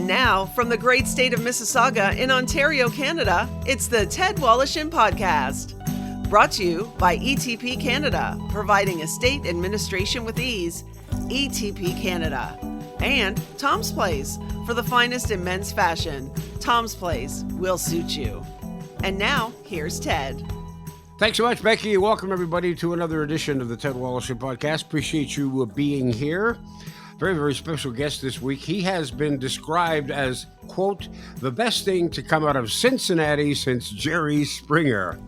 now, from the great state of Mississauga in Ontario, Canada, it's the Ted Wallachin Podcast. Brought to you by ETP Canada, providing estate administration with ease. ETP Canada. And Tom's Place, for the finest in men's fashion. Tom's Place will suit you. And now, here's Ted. Thanks so much, Becky. Welcome, everybody, to another edition of the Ted Wallachin Podcast. Appreciate you being here. Very, very special guest this week. He has been described as, quote, the best thing to come out of Cincinnati since Jerry Springer.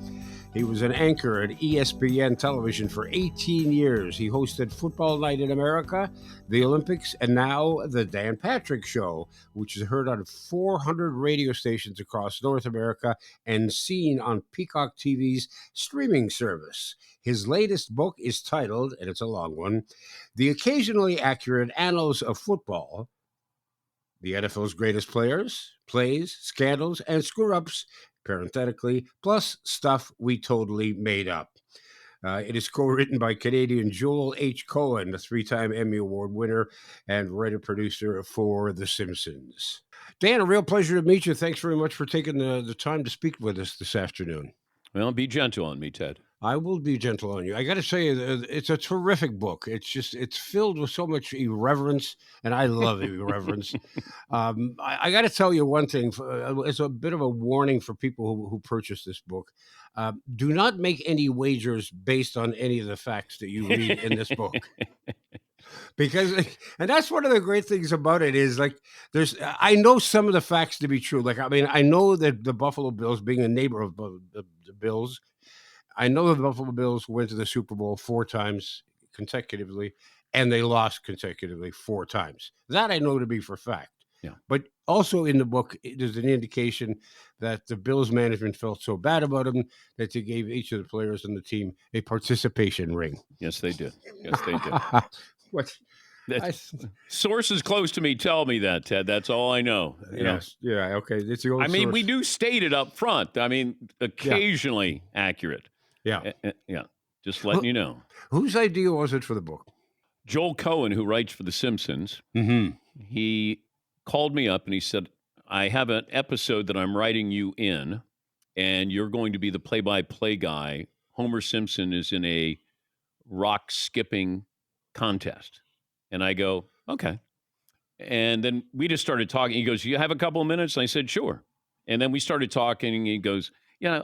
He was an anchor at ESPN television for 18 years. He hosted Football Night in America, the Olympics, and now the Dan Patrick Show, which is heard on 400 radio stations across North America and seen on Peacock TV's streaming service. His latest book is titled, and it's a long one, The Occasionally Accurate Annals of Football, the NFL's greatest players, plays, scandals, and screw-ups, parenthetically, plus stuff we totally made up. It is co-written by Canadian Joel H. Cohen, a three-time Emmy Award winner and writer-producer for The Simpsons. Dan, a real pleasure to meet you. Thanks very much for taking the time to speak with us this afternoon. Well, be gentle on me, Ted. I will be gentle on you. I got to say, it's a terrific book. It's filled with so much irreverence, and I love irreverence. I got to tell you one thing. It's a bit of a warning for people who purchase this book. Do not make any wagers based on any of the facts that you read in this book. Because, and that's one of the great things about it is, like, I know some of the facts to be true. Like, I mean, I know that the Buffalo Bills, being a neighbor of the Bills, I know the Buffalo Bills went to the Super Bowl 4 times consecutively, and they lost consecutively 4 times. That I know to be for fact. Yeah. But also in the book, there's an indication that the Bills management felt so bad about him that they gave each of the players on the team a participation ring. Yes, they did. Yes, they did. What? Sources close to me tell me that, Ted. That's all I know. Yes. Yeah. Okay. It's the old I mean, source. we do state it up front. I mean, occasionally accurate. Yeah. Yeah. Just letting you know. Whose idea was it for the book? Joel Cohen, who writes for The Simpsons, he called me up and he said, I have an episode that I'm writing you in, and you're going to be the play-by-play guy. Homer Simpson is in a rock skipping contest. And I go, okay. And then we just started talking. He goes, you have a couple of minutes? And I said, sure. And then we started talking, and he goes, do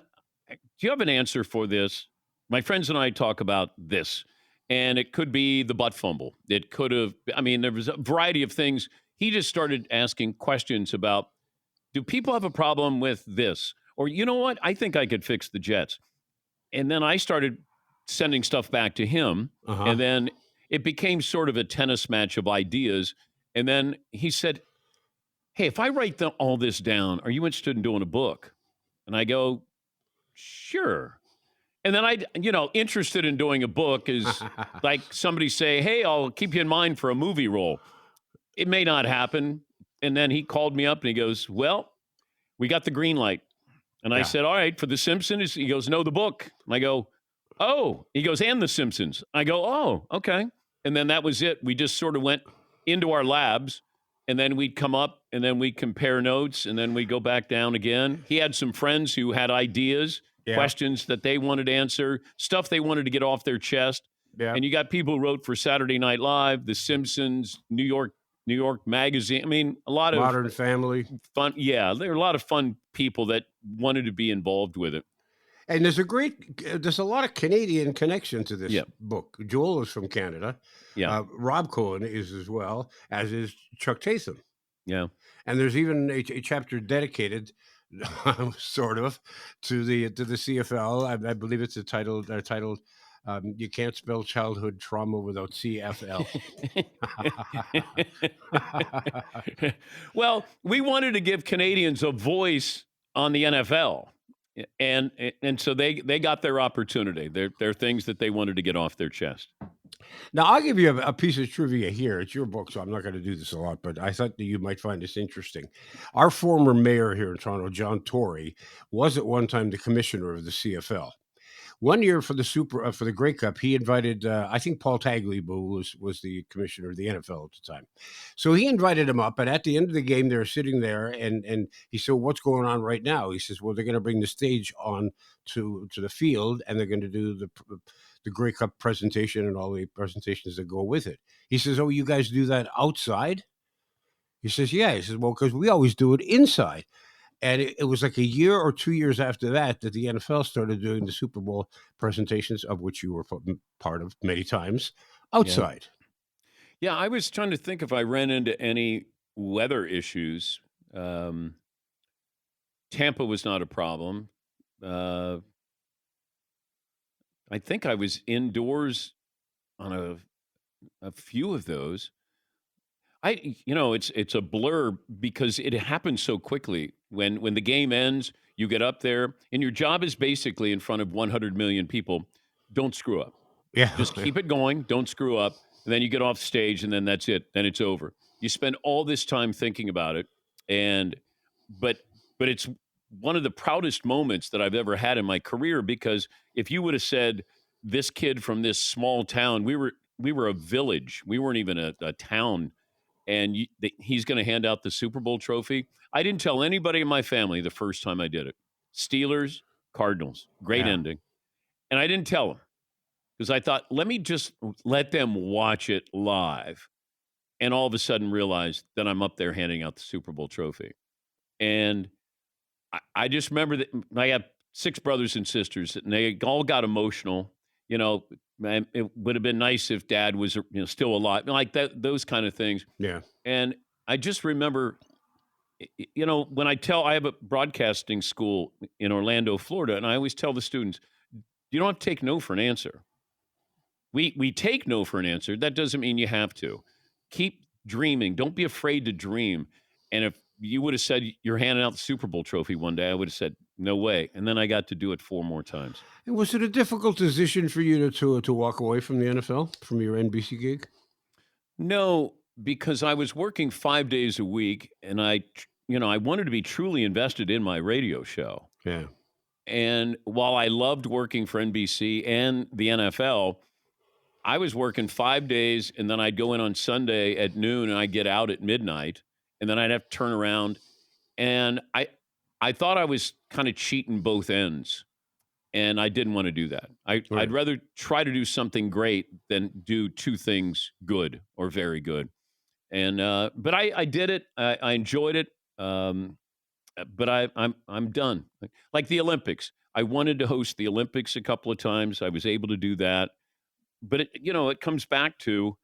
you have an answer for this? My friends and I talk about this, and it could be the butt fumble. It could have, there was a variety of things. He just started asking questions about, do people have a problem with this? Or, you know what? I think I could fix the Jets. And then I started sending stuff back to him, and then it became sort of a tennis match of ideas. And then he said, hey, if I write all this down, are you interested in doing a book? And I go, sure. And then interested in doing a book is like somebody say, hey, I'll keep you in mind for a movie role. It may not happen. And then he called me up and he goes, well, we got the green light. And I said, all right, for The Simpsons? He goes, no, the book. And I go, oh. He goes, and The Simpsons. I go, oh, okay. And then that was it. We just sort of went into our labs, and then we'd come up, and then we'd compare notes, and then we'd go back down again. He had some friends who had ideas, questions that they wanted to answer, stuff they wanted to get off their chest. Yeah. And you got people who wrote for Saturday Night Live, The Simpsons, New York Magazine. I mean, a lot of Modern Family. Fun. Yeah, there are a lot of fun people that wanted to be involved with it. And there's a lot of Canadian connection to this book. Joel is from Canada. Yeah. Rob Cohen is as well, as is Chuck Tatham. Yeah. And there's even a chapter dedicated, sort of, to the CFL. I believe it's titled "You Can't Spell Childhood Trauma Without CFL." Well, we wanted to give Canadians a voice on the NFL. And so they got their opportunity. There are things that they wanted to get off their chest. Now, I'll give you a piece of trivia here. It's your book, so I'm not going to do this a lot, but I thought that you might find this interesting. Our former mayor here in Toronto, John Tory, was at one time the commissioner of the CFL. One year for the for the Grey Cup, he invited I think Paul Tagliabue was the commissioner of the NFL at the time, so he invited him up. And at the end of the game, they were sitting there, and he said, "What's going on right now?" He says, "Well, they're going to bring the stage on to the field, and they're going to do the Grey Cup presentation and all the presentations that go with it." He says, "Oh, you guys do that outside?" He says, "Yeah." He says, "Well, because we always do it inside." And it was like a year or 2 years after that the NFL started doing the Super Bowl presentations, of which you were part of many times, Yeah. outside. Yeah, I was trying to think if I ran into any weather issues. Tampa was not a problem. I think I was indoors on a few of those. It's a blur because it happens so quickly. When the game ends, you get up there, and your job is basically in front of 100 million people. Don't screw up. Yeah. Just keep it going. Don't screw up. And then you get off stage, and then that's it. Then it's over. You spend all this time thinking about it, but it's one of the proudest moments that I've ever had in my career, because if you would have said, this kid from this small town, we were a village. We weren't even a town, and he's going to hand out the Super Bowl trophy. I didn't tell anybody in my family the first time I did it. Steelers, Cardinals, great ending. And I didn't tell them because I thought, let me just let them watch it live. And all of a sudden realized that I'm up there handing out the Super Bowl trophy. And I just remember that I have 6 brothers and sisters, and they all got emotional. Man, it would have been nice if Dad was still alive, like that, those kind of things. Yeah. And I just remember, when I have a broadcasting school in Orlando, Florida, and I always tell the students, you don't have to take no for an answer. We take no for an answer. That doesn't mean you have to. Keep dreaming. Don't be afraid to dream. And if you would have said you're handing out the Super Bowl trophy one day, I would have said, no way. And then I got to do it 4 more times. And was it a difficult decision for you to walk away from the NFL, from your NBC gig? No, because I was working 5 days a week, and I wanted to be truly invested in my radio show. Yeah. And while I loved working for NBC and the NFL, I was working 5 days, and then I'd go in on Sunday at noon, and I'd get out at midnight, and then I'd have to turn around. And I thought I was kind of cheating both ends, and I didn't want to do that. I'd rather try to do something great than do 2 things good or very good. And but I did it. I enjoyed it. But I'm done. Like the Olympics. I wanted to host the Olympics a couple of times. I was able to do that. But it comes back to,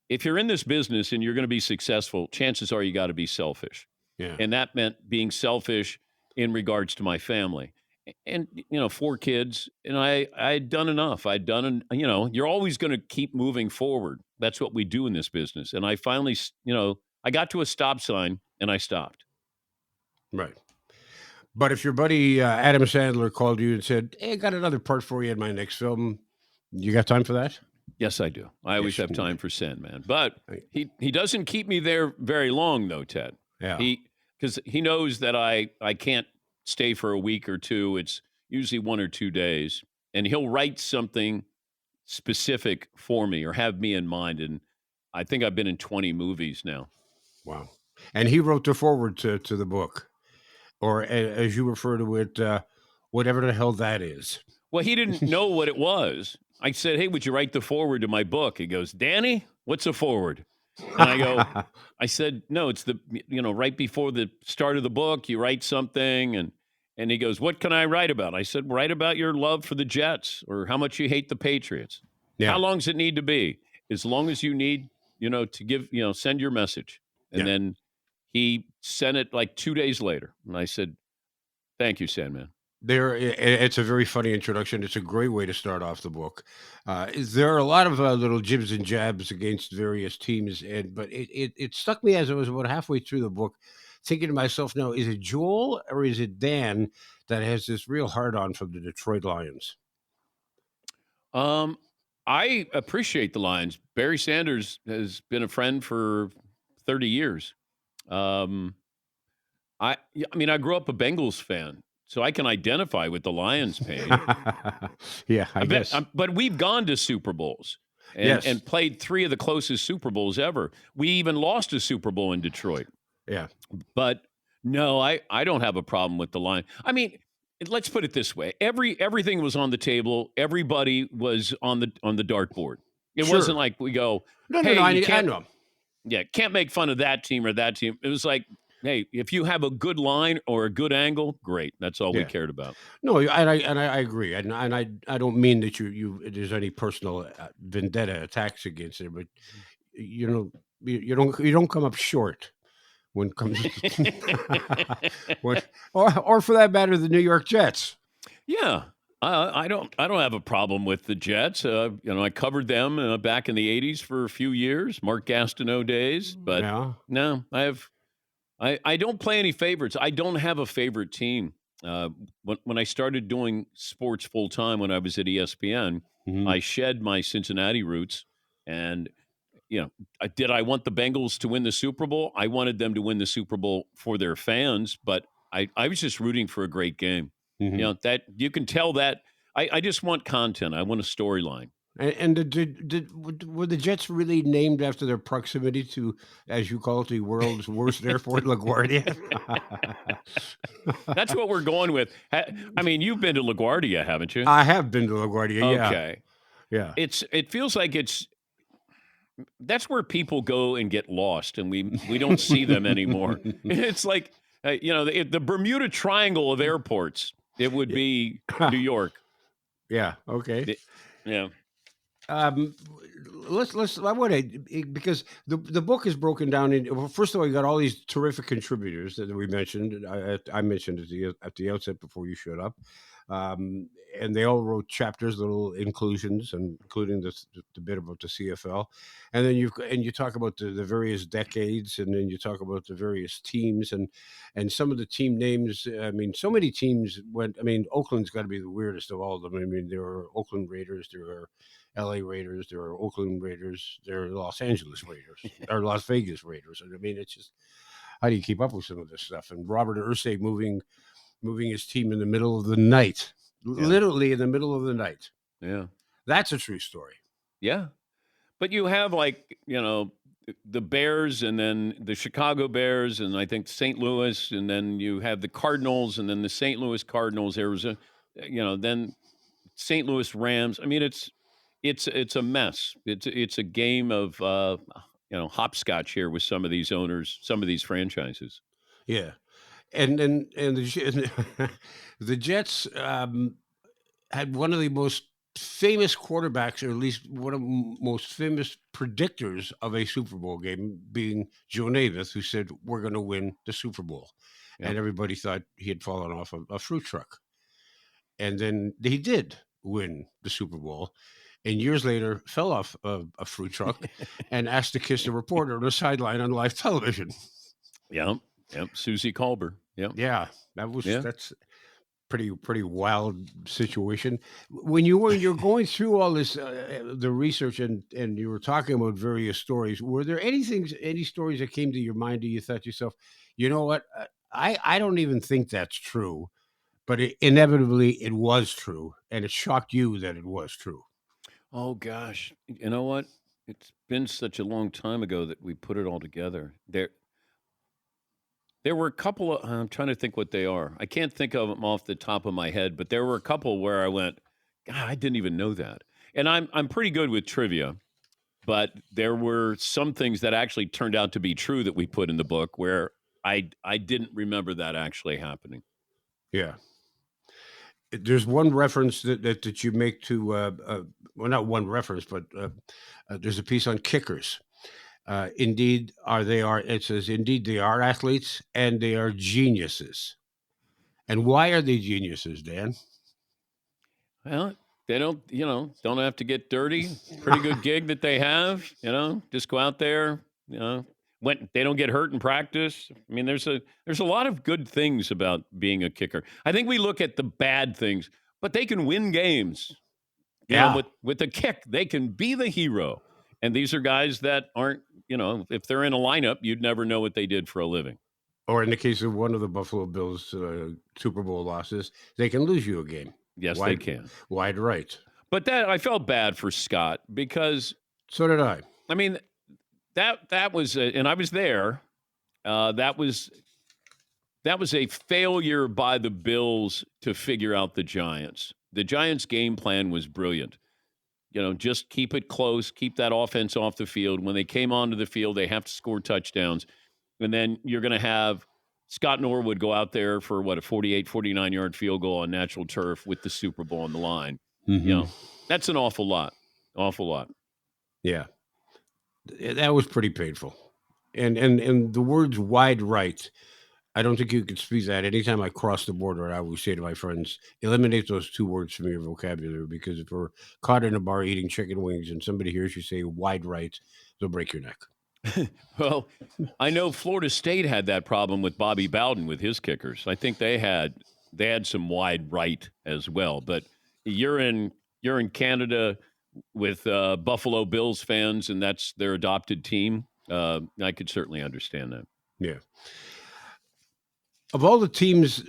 if you're in this business and you're going to be successful, chances are you got to be selfish. Yeah. And that meant being selfish in regards to my family. And 4 kids, and I'd done enough. You're always going to keep moving forward. That's what we do in this business. And I finally, I got to a stop sign and I stopped. Right. But if your buddy Adam Sandler called you and said, "Hey, I got another part for you in my next film," you got time for that? Yes, I do. I always have time for Sandman. But he doesn't keep me there very long, though, Ted. Yeah. Because he knows that I can't stay for a week or 2. It's usually 1 or 2 days. And he'll write something specific for me or have me in mind. And I think I've been in 20 movies now. Wow. And he wrote the foreword to the book, or as you refer to it, whatever the hell that is. Well, he didn't know what it was. I said, "Hey, would you write the foreword to my book?" He goes, "Danny, what's a foreword?" And I said, "No, it's right before the start of the book, you write something." And he goes, "What can I write about?" I said, "Write about your love for the Jets or how much you hate the Patriots." Yeah. How long does it need to be? As long as you need, to give, send your message. And then he sent it like 2 days later. And I said, "Thank you, Sandman." It's a very funny introduction. It's a great way to start off the book. There are a lot of little jibs and jabs against various teams, but it stuck me as I was about halfway through the book, thinking to myself, now, is it Joel or is it Dan that has this real hard-on for the Detroit Lions? I appreciate the Lions. Barry Sanders has been a friend for 30 years. I grew up a Bengals fan. so I can identify with the Lions' pain. Yeah, I guess. But we've gone to Super Bowls and played 3 of the closest Super Bowls ever. We even lost a Super Bowl in Detroit. Yeah. But no, I don't have a problem with the Lions. I mean, let's put it this way: everything was on the table. Everybody was on the dartboard. It wasn't like we go, No, I know. Yeah, can't make fun of that team or that team. It was like, hey, if you have a good line or a good angle, great. That's all we cared about. No, and I agree, and I don't mean that there's any personal vendetta attacks against it, but you don't come up short when it comes or for that matter, the New York Jets. Yeah. I don't have a problem with the Jets. I covered them back in the 80s for a few years, Mark Gastineau days. But no, I don't play any favorites. I don't have a favorite team. When I started doing sports full time when I was at ESPN, I shed my Cincinnati roots. And, did I want the Bengals to win the Super Bowl? I wanted them to win the Super Bowl for their fans, but I was just rooting for a great game. That you can tell that I just want content. I want a storyline. And were the Jets really named after their proximity to, as you call it, the world's worst airport, LaGuardia? That's what we're going with. I mean, you've been to LaGuardia, haven't you? I have been to LaGuardia. Yeah. Okay. Yeah. It feels like that's where people go and get lost, and we don't see them anymore. It's like the Bermuda Triangle of airports. It would be New York. Yeah. Okay. Yeah. Let's. I want to, because the book is broken down in. Well, first of all, you got all these terrific contributors that we mentioned. I mentioned at the outset before you showed up, and they all wrote chapters, little inclusions, and including the bit about the CFL, and then you talk about the various decades, and then you talk about the various teams and some of the team names. I mean, so many teams went. I mean, Oakland's got to be the weirdest of all of them. I mean, there are Oakland Raiders, there are LA Raiders, there are Oakland Raiders, there are Los Angeles Raiders, or Las Vegas Raiders. And I mean, it's just, how do you keep up with some of this stuff? And Robert Irsay moving his team in the middle of the night, literally in the middle of the night. Yeah. That's a true story. Yeah. But you have the Bears, and then the Chicago Bears, and I think St. Louis, and then you have the Cardinals, and then the St. Louis Cardinals, Arizona, then St. Louis Rams. I mean, it's a mess. It's a game of hopscotch here with some of these owners, some of these franchises. Yeah, and the Jets had one of the most famous quarterbacks, or at least one of the most famous predictors of a Super Bowl game, being Joe Namath, who said, "We're going to win the Super Bowl," and everybody thought he had fallen off a fruit truck, and then he did win the Super Bowl. And years later, fell off a fruit truck and asked to kiss a reporter on the sideline on live television. Yep. Susie Colbert. Yep. Yeah, that's pretty wild situation. When you're going through all this, the research, and you were talking about various stories, were there any stories that came to your mind that you thought to yourself, you know what, I don't even think that's true, but inevitably it was true, and it shocked you that it was true? Oh, gosh. You know what? It's been such a long time ago that we put it all together. There were a couple of, I'm trying to think what they are. I can't think of them off the top of my head, but there were a couple where I went, God, I didn't even know that. And I'm pretty good with trivia, but there were some things that actually turned out to be true that we put in the book where I didn't remember that actually happening. Yeah. There's one reference that you make to, well, not one reference, but there's a piece on kickers. It says, indeed, they are athletes and they are geniuses. And why are they geniuses, Dan? Well, they don't have to get dirty. Pretty good gig that they have, just go out there, when they don't get hurt in practice. I mean, there's a lot of good things about being a kicker. I think we look at the bad things, but they can win games. With a kick, they can be the hero. And these are guys that aren't, if they're in a lineup, you'd never know what they did for a living. Or in the case of one of the Buffalo Bills Super Bowl losses, they can lose you a game. Yes, they can. Wide right. But that I felt bad for Scott because So did I. I mean that was and I was there. That was a failure by the Bills to figure out the Giants. The Giants' game plan was brilliant. Just keep it close, keep that offense off the field. When they came onto the field, they have to score touchdowns. And then you're going to have Scott Norwood go out there for, a 48, 49-yard field goal on natural turf with the Super Bowl on the line. Mm-hmm. That's an awful lot. Awful lot. Yeah. That was pretty painful. And the words wide right, I don't think you could speak that. Anytime I cross the border, I always say to my friends, eliminate those two words from your vocabulary, because if we're caught in a bar eating chicken wings and somebody hears you say wide right, they'll break your neck. Well, I know Florida State had that problem with Bobby Bowden with his kickers. I think they had some wide right as well. But you're in Canada with Buffalo Bills fans, and that's their adopted team. I could certainly understand that. Yeah. Of all the teams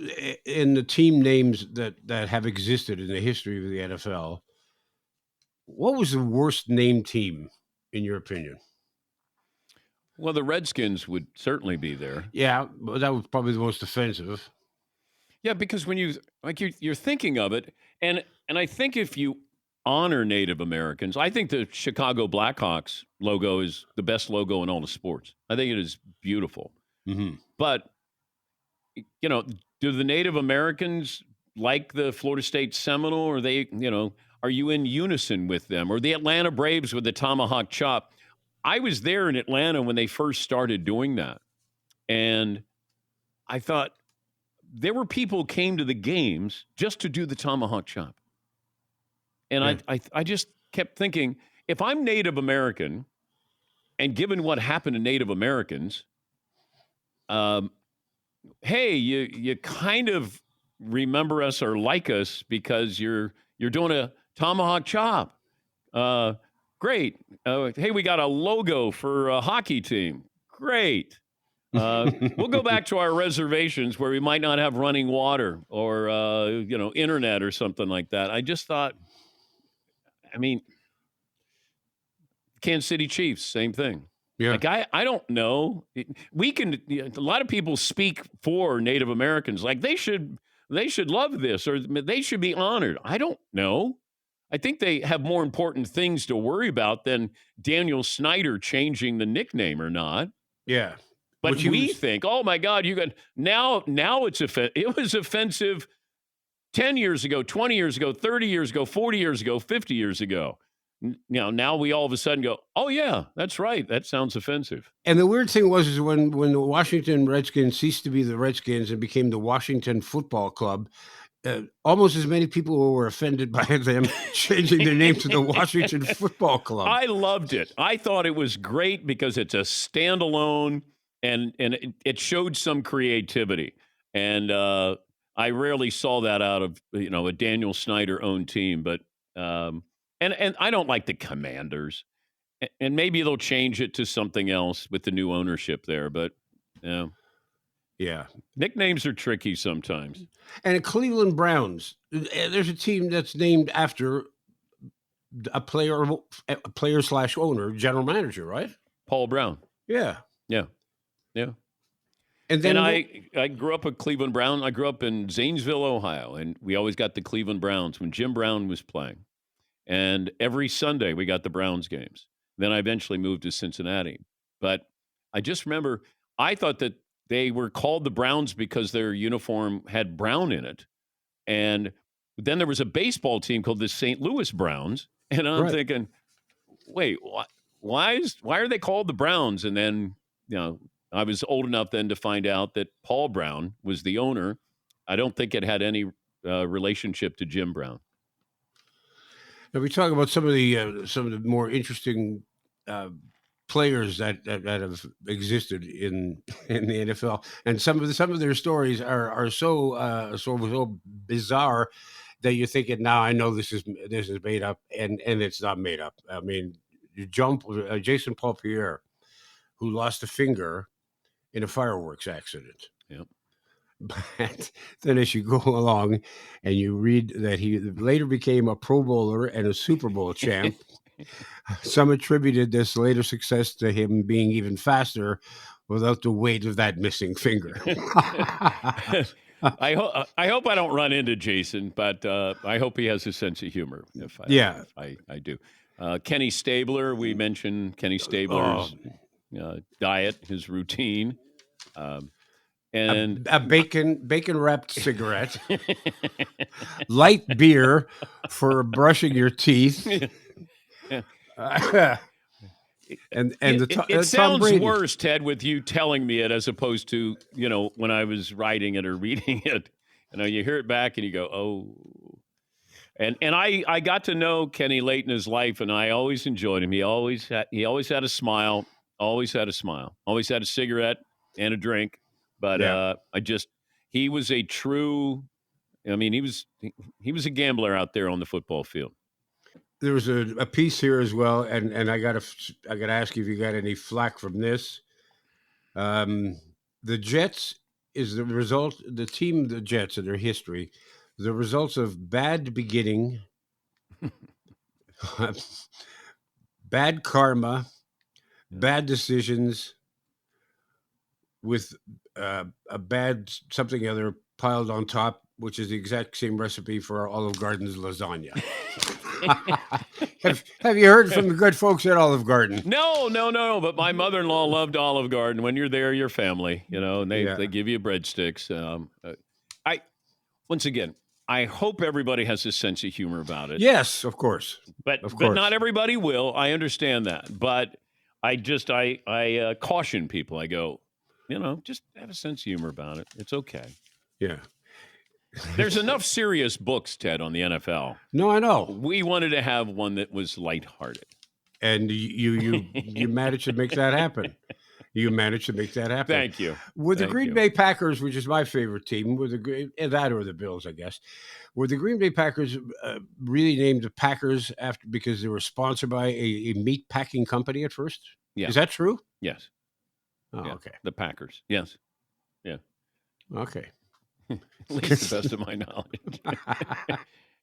in the team names that have existed in the history of the NFL, what was the worst named team, in your opinion? Well, the Redskins would certainly be there. Yeah, but that was probably the most offensive. Yeah, because when you're thinking of it, and I think if you honor Native Americans, I think the Chicago Blackhawks logo is the best logo in all of sports. I think it is beautiful. Mm-hmm. But do the Native Americans like the Florida State Seminole? Or are you in unison with them? Or the Atlanta Braves with the tomahawk chop? I was there in Atlanta when they first started doing that. And I thought there were people who came to the games just to do the tomahawk chop. And I just kept thinking, if I'm Native American, and given what happened to Native Americans, hey, you kind of remember us or like us because you're doing a tomahawk chop. Great. Hey, we got a logo for a hockey team. Great. We'll go back to our reservations where we might not have running water or internet or something like that. I just thought, Kansas City Chiefs, same thing. Yeah. Like, I don't know. A lot of people speak for Native Americans. Like they should love this, or they should be honored. I don't know. I think they have more important things to worry about than Daniel Snyder changing the nickname or not. Yeah. But we think, oh my God, now it was offensive 10 years ago, 20 years ago, 30 years ago, 40 years ago, 50 years ago. Now we all of a sudden go, oh yeah, that's right. That sounds offensive. And the weird thing was when the Washington Redskins ceased to be the Redskins and became the Washington Football Club, almost as many people were offended by them changing their name to the Washington Football Club. I loved it. I thought it was great because it's a standalone and it showed some creativity. And I rarely saw that out of a Daniel Snyder owned team, but. And I don't like the Commanders, and maybe they'll change it to something else with the new ownership there. But yeah, nicknames are tricky sometimes. And the Cleveland Browns, there's a team that's named after a player/owner, general manager, right? Paul Brown. Yeah. And then I grew up a Cleveland Brown. I grew up in Zanesville, Ohio, and we always got the Cleveland Browns when Jim Brown was playing. And every Sunday we got the Browns games. Then I eventually moved to Cincinnati. But I just remember I thought that they were called the Browns because their uniform had brown in it. And then there was a baseball team called the St. Louis Browns. And I'm thinking, wait, why are they called the Browns? And then, I was old enough then to find out that Paul Brown was the owner. I don't think it had any relationship to Jim Brown. Now we talk about some of the more interesting players that have existed in the NFL, and some of their stories are so bizarre that you're thinking, now I know this is made up, and it's not made up. I mean, Jason Paul Pierre, who lost a finger in a fireworks accident. Yep. But then as you go along and you read that he later became a Pro Bowler and a Super Bowl champ, some attributed this later success to him being even faster without the weight of that missing finger. I hope I don't run into Jason, but I hope he has a sense of humor. If I do. Kenny Stabler, we mentioned Kenny Stabler's diet, his routine, and a bacon wrapped cigarette, light beer for brushing your teeth. It sounds worse, Ted, with you telling me it as opposed to, when I was writing it or reading it. You hear it back and you go, oh. And I got to know Kenny late in his life, and I always enjoyed him. He always had a smile, always had a cigarette and a drink. But he was a true. He was a gambler out there on the football field. There was a piece here as well, and I gotta ask you if you got any flack from this. The Jets is the result. The Jets and their history, the results of bad beginning, bad karma, bad decisions, with a bad something other piled on top, which is the exact same recipe for our Olive Garden's lasagna. Have you heard from the good folks at Olive Garden? No. But my mother-in-law loved Olive Garden. When you're there, you're family, and they give you breadsticks. Once again, I hope everybody has a sense of humor about it. Yes, of course. But not everybody will. I understand that. But I caution people. I go, just have a sense of humor about it. It's okay. Yeah. There's enough serious books, Ted, on the NFL. No, I know. We wanted to have one that was lighthearted. And you managed to make that happen. Thank you. With the Green Bay Packers, which is my favorite team, that or the Bills, I guess. Were the Green Bay Packers really named the Packers because they were sponsored by a meat packing company at first? Yeah. Is that true? Yes. Oh, yeah. Okay. The Packers. Yes. Yeah. Okay. At least the best of my knowledge.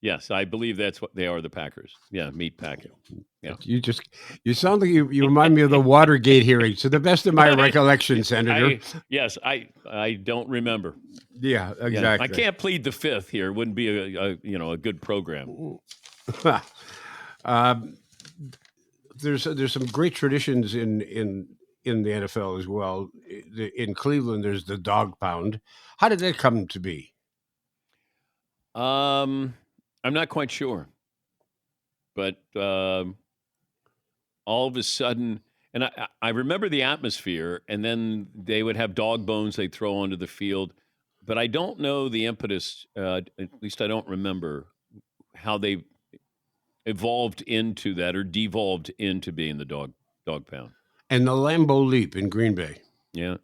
Yes, I believe that's what they are, the Packers. Yeah, meat packing. Yeah. You sound like you remind me of the Watergate hearings, to the best of my recollection, Senator. I don't remember. Yeah, exactly. Yeah, I can't plead the fifth here. It wouldn't be a good program. There's some great traditions in the NFL as well. In Cleveland, there's the dog pound. How did that come to be? I'm not quite sure, but all of a sudden, and I remember the atmosphere, and then they would have dog bones they'd throw onto the field, but I don't know the impetus. At least I don't remember how they evolved into that or devolved into being the dog pound. And the Lambeau Leap in Green Bay. Yeah,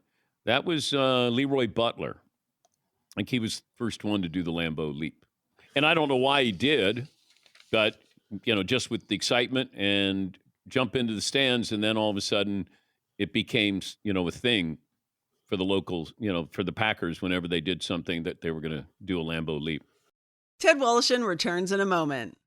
that was Leroy Butler. I think he was the first one to do the Lambeau Leap. And I don't know why he did, but, just with the excitement and jump into the stands, and then all of a sudden it became, a thing for the locals, for the Packers whenever they did something that they were going to do a Lambeau Leap. Ted Wallachin returns in a moment.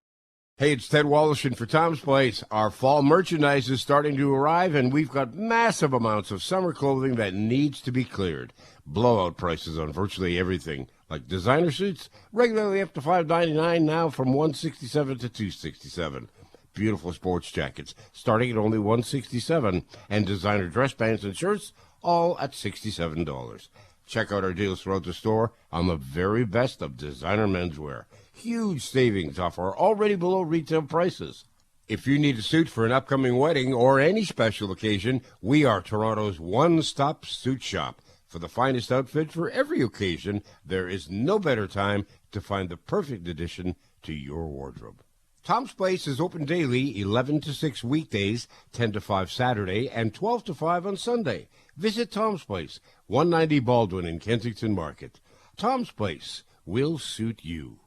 Hey, it's Ted Wallachin for Tom's Place. Our fall merchandise is starting to arrive, and we've got massive amounts of summer clothing that needs to be cleared. Blowout prices on virtually everything, like designer suits, regularly up to $5.99, now from $167 to $267. Beautiful sports jackets, starting at only $167, and designer dress pants and shirts, all at $67. Check out our deals throughout the store on the very best of designer menswear. Huge savings off our already below retail prices. If you need a suit for an upcoming wedding or any special occasion, we are Toronto's one-stop suit shop. For the finest outfit for every occasion, there is no better time to find the perfect addition to your wardrobe. Tom's Place is open daily, 11 to 6 weekdays, 10 to 5 Saturday, and 12 to 5 on Sunday. Visit Tom's Place, 190 Baldwin in Kensington Market. Tom's Place will suit you.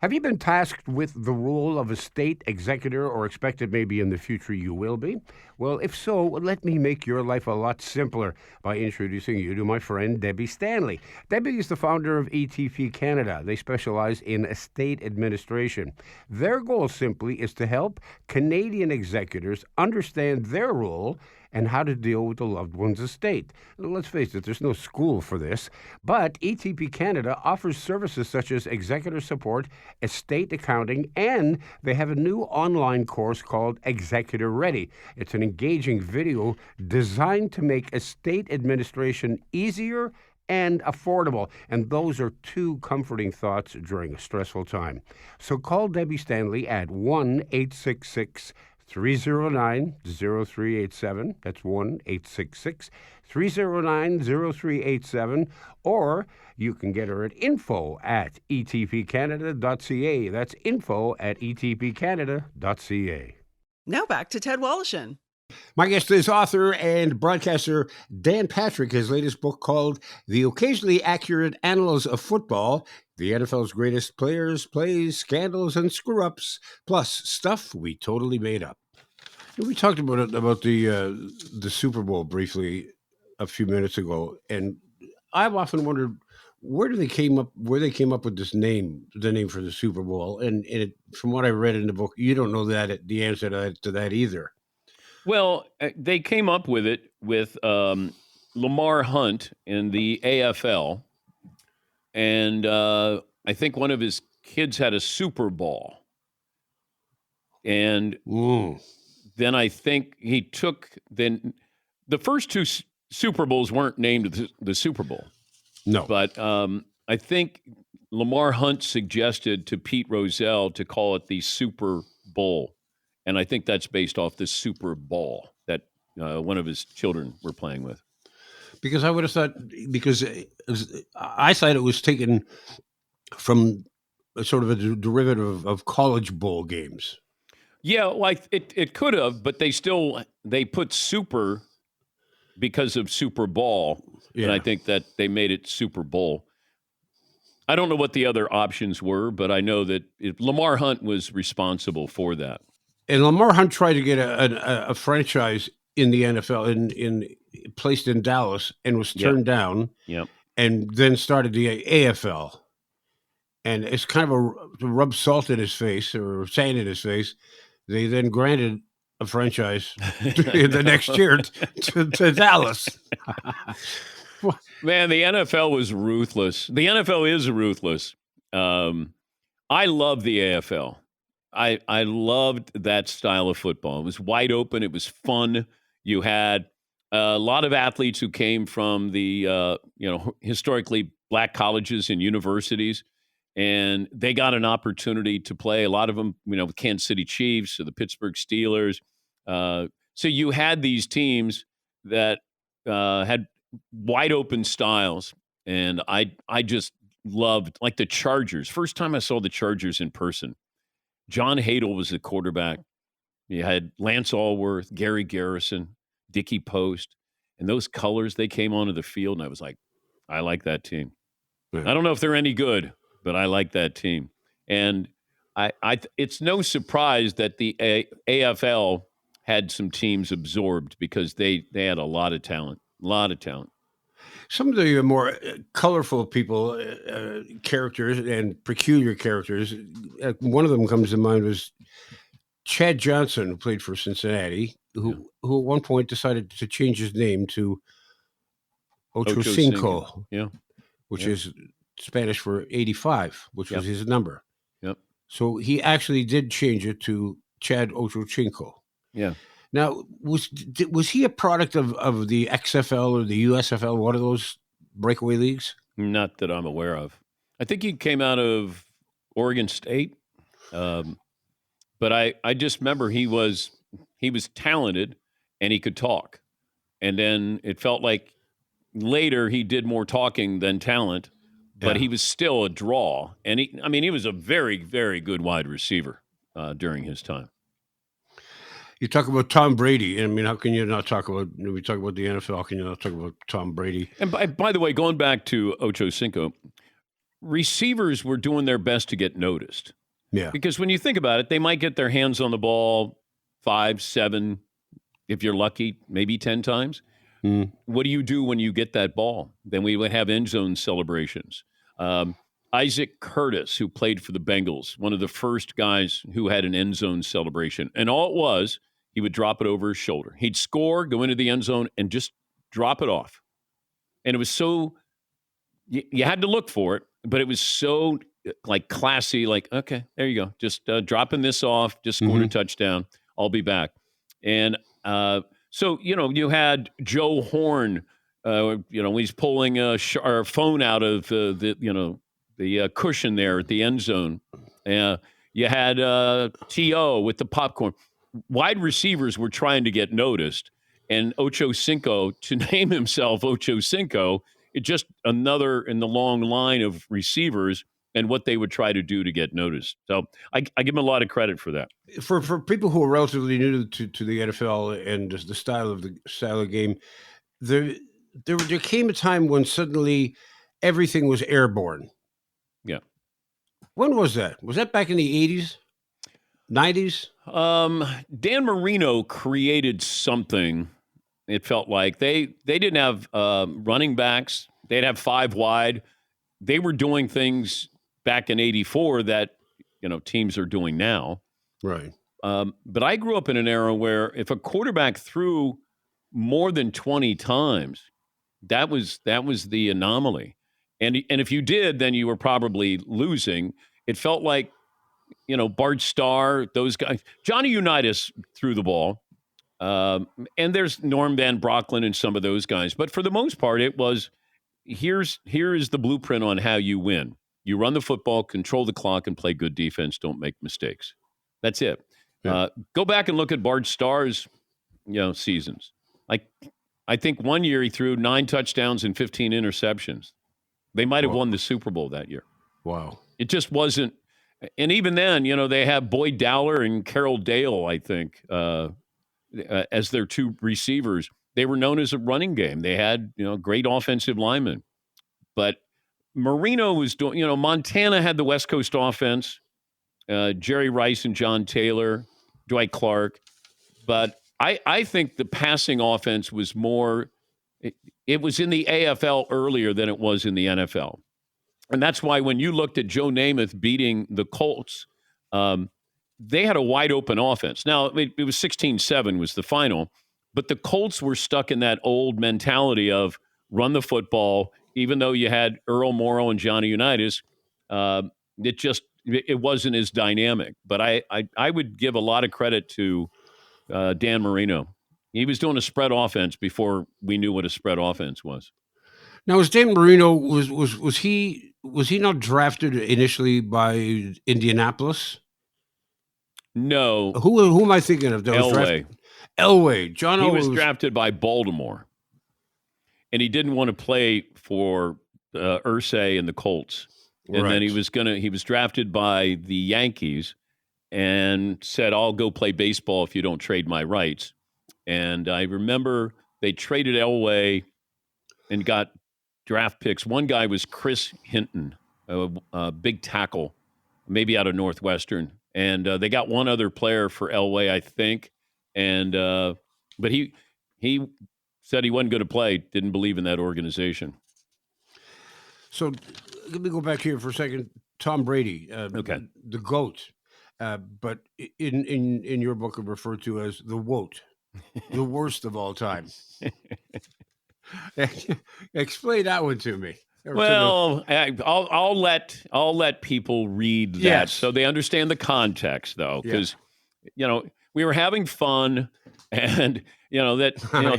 Have you been tasked with the role of a state executor or expected maybe in the future you will be? Well, if so, let me make your life a lot simpler by introducing you to my friend Debbie Stanley. Debbie is the founder of ETP Canada. They specialize in estate administration. Their goal simply is to help Canadian executors understand their role and how to deal with the loved one's estate. Let's face it, there's no school for this, but ETP Canada offers services such as executor support, estate accounting, and they have a new online course called Executor Ready. It's an engaging video designed to make estate administration easier and affordable. And those are two comforting thoughts during a stressful time. So call Debbie Stanley at 1-866-309-0387. That's 1-866-309-0387. Or you can get her at info@etpcanada.ca. That's info@etpcanada.ca. Now back to Ted Wallachin. My guest is author and broadcaster Dan Patrick. His latest book called The Occasionally Accurate Annals of Football, the NFL's greatest players, plays, scandals, and screw-ups, plus stuff we totally made up. We talked about the Super Bowl briefly a few minutes ago, and I've often wondered where they came up with this name, the name for the Super Bowl. And from what I read in the book, you don't know the answer to that either. Well, they came up with it with Lamar Hunt in the AFL, and I think one of his kids had a Super Bowl. And then I think he took the first two Super Bowls weren't named the Super Bowl. No. But I think Lamar Hunt suggested to Pete Rozelle to call it the Super Bowl. And I think that's based off the Super Bowl that one of his children were playing with. Because I would have thought, I thought it was taken from a sort of a derivative of college bowl games. Yeah, like it could have, but they put super because of Super Bowl. Yeah. And I think that they made it Super Bowl. I don't know what the other options were, but I know that Lamar Hunt was responsible for that. And Lamar Hunt tried to get a franchise in the NFL, placed in Dallas, and was turned down. Yep. And then started the AFL. And it's kind of to rub salt in his face or sand in his face. They then granted a franchise the next year to Dallas. Man, the NFL was ruthless. The NFL is ruthless. I love the AFL. I loved that style of football. It was wide open. It was fun. You had a lot of athletes who came from the historically black colleges and universities, and they got an opportunity to play. A lot of them, the Kansas City Chiefs or the Pittsburgh Steelers. So you had these teams that had wide open styles, and I just loved, like the Chargers. First time I saw the Chargers in person. John Hadle was the quarterback. You had Lance Allworth, Gary Garrison, Dickie Post, and those colors, they came onto the field, and I was like, I like that team. Yeah. I don't know if they're any good, but I like that team. And it's no surprise that the AFL had some teams absorbed because they had a lot of talent. Some of the more colorful people, characters and peculiar characters, one of them comes to mind was Chad Johnson, who played for Cincinnati, who at one point decided to change his name to Ocho Cinco, which is Spanish for 85, which was his number. Yep. So he actually did change it to Chad Ocho Cinco. Yeah. Now, was he a product of the XFL or the USFL, one of those breakaway leagues? Not that I'm aware of. I think he came out of Oregon State, but I just remember he was talented and he could talk, and then it felt like later he did more talking than talent, but he was still a draw, and he was a very, very good wide receiver during his time. You talk about Tom Brady. I mean, how can you not talk about, when we talk about the NFL, how can you not talk about Tom Brady? And by the way, going back to Ocho Cinco, receivers were doing their best to get noticed. Yeah. Because when you think about it, they might get their hands on the ball 5, 7, if you're lucky, maybe 10 times. What do you do when you get that ball? Then we would have end zone celebrations. Isaac Curtis, who played for the Bengals, one of the first guys who had an end zone celebration. And all it was, he would drop it over his shoulder. He'd score, go into the end zone, and just drop it off. And it was so, you had to look for it, but it was so like classy, like, okay, there you go. Just dropping this off, just scored a touchdown. I'll be back. And so, you had Joe Horn, when he's pulling a phone out of the cushion there at the end zone. You had T.O. with the popcorn. Wide receivers were trying to get noticed. And Ocho Cinco, to name himself Ocho Cinco, it's just another in the long line of receivers and what they would try to do to get noticed. So I give him a lot of credit for that. For people who are relatively new to the NFL and the style of the game, there came a time when suddenly everything was airborne. Yeah. When was that? Was that back in the 80s? 90s? Dan Marino created something. It felt like they didn't have running backs. They'd have 5 wide. They were doing things back in '84 that teams are doing now. Right. But I grew up in an era where if a quarterback threw more than 20 times, that was the anomaly. And if you did, then you were probably losing. It felt like Bart Starr, those guys. Johnny Unitas threw the ball. And there's Norm Van Brocklin and some of those guys. But for the most part, it was, here is the blueprint on how you win. You run the football, control the clock, and play good defense. Don't make mistakes. That's it. Yeah. Go back and look at Bart Starr's seasons. I think one year he threw 9 touchdowns and 15 interceptions. They might have won the Super Bowl that year. Wow. It just wasn't. And even then, they have Boyd Dowler and Carroll Dale, I think, as their 2 receivers. They were known as a running game. They had, great offensive linemen. But Marino was doing, Montana had the West Coast offense, Jerry Rice and John Taylor, Dwight Clark. But I think the passing offense was more, it was in the AFL earlier than it was in the NFL. And that's why when you looked at Joe Namath beating the Colts, they had a wide open offense. Now, it was 16-7 was the final, but the Colts were stuck in that old mentality of run the football. Even though you had Earl Morrow and Johnny Unitas, it wasn't as dynamic. But I would give a lot of credit to Dan Marino. He was doing a spread offense before we knew what a spread offense was. Now, was Dan Marino, was he not drafted initially by Indianapolis? No. Who am I thinking of? Elway. Elway. John Elway was drafted by Baltimore. And he didn't want to play for Irsay and the Colts. And then he was drafted by the Yankees and said, I'll go play baseball if you don't trade my rights. And I remember they traded Elway and got draft picks. One guy was Chris Hinton, a big tackle, maybe out of Northwestern. And they got one other player for Elway, I think. And but he said he wasn't going to play, didn't believe in that organization. So let me go back here for a second. Tom Brady, okay, the GOAT, but in your book referred to as the WOAT, the worst of all time. Explain that one to me. Well, I'll let people read that, yes, so they understand the context, though, because we were having fun, and